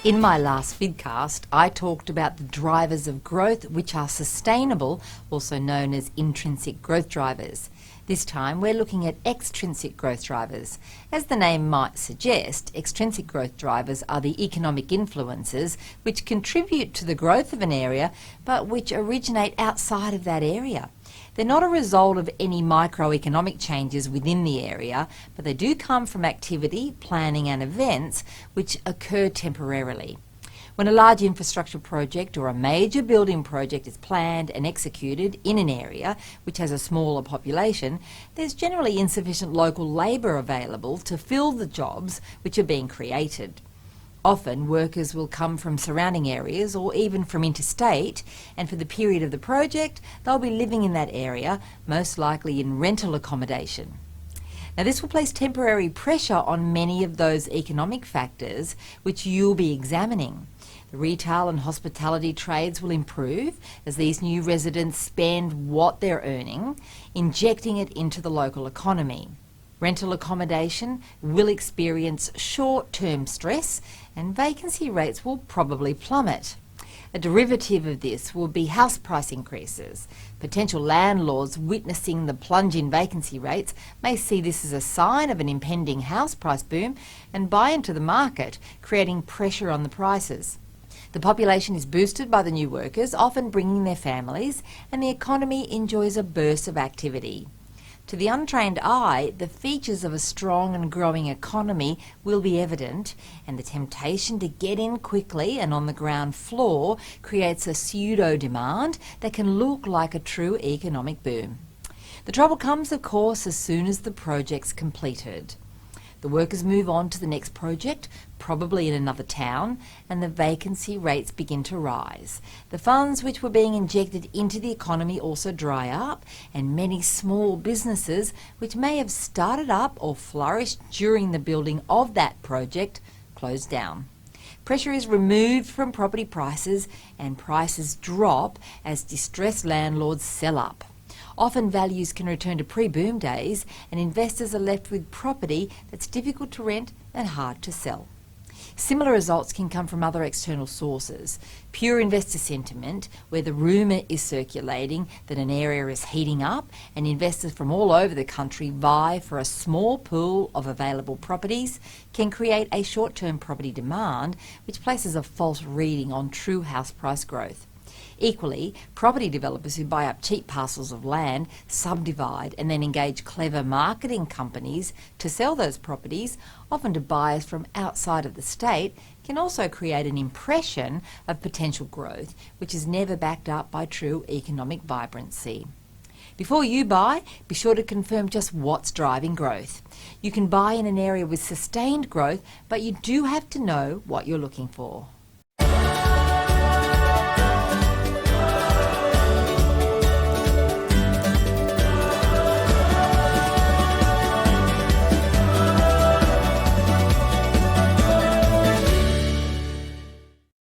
In my last vidcast, I talked about the drivers of growth which are sustainable, also known as intrinsic growth drivers. This time we're looking at extrinsic growth drivers. As the name might suggest, extrinsic growth drivers are the economic influences which contribute to the growth of an area but which originate outside of that area. They're not a result of any microeconomic changes within the area, but they do come from activity, planning and events which occur temporarily. When a large infrastructure project or a major building project is planned and executed in an area which has a smaller population, there's generally insufficient local labour available to fill the jobs which are being created. Often workers will come from surrounding areas or even from interstate, and for the period of the project they'll be living in that area, most likely in rental accommodation. Now this will place temporary pressure on many of those economic factors which you'll be examining. The retail and hospitality trades will improve as these new residents spend what they're earning, injecting it into the local economy. Rental accommodation will experience short-term stress and vacancy rates will probably plummet. A derivative of this will be house price increases. Potential landlords witnessing the plunge in vacancy rates may see this as a sign of an impending house price boom and buy into the market, creating pressure on the prices. The population is boosted by the new workers, often bringing their families, and the economy enjoys a burst of activity. To the untrained eye, the features of a strong and growing economy will be evident, and the temptation to get in quickly and on the ground floor creates a pseudo-demand that can look like a true economic boom. The trouble comes, of course, as soon as the project's completed. The workers move on to the next project, probably in another town, and the vacancy rates begin to rise. The funds which were being injected into the economy also dry up, and many small businesses which may have started up or flourished during the building of that project close down. Pressure is removed from property prices and prices drop as distressed landlords sell up. Often values can return to pre-boom days and investors are left with property that's difficult to rent and hard to sell. Similar results can come from other external sources. Pure investor sentiment, where the rumour is circulating that an area is heating up and investors from all over the country vie for a small pool of available properties, can create a short-term property demand which places a false reading on true house price growth. Equally, property developers who buy up cheap parcels of land, subdivide and then engage clever marketing companies to sell those properties, often to buyers from outside of the state, can also create an impression of potential growth which is never backed up by true economic vibrancy. Before you buy, be sure to confirm just what's driving growth. You can buy in an area with sustained growth, but you do have to know what you're looking for.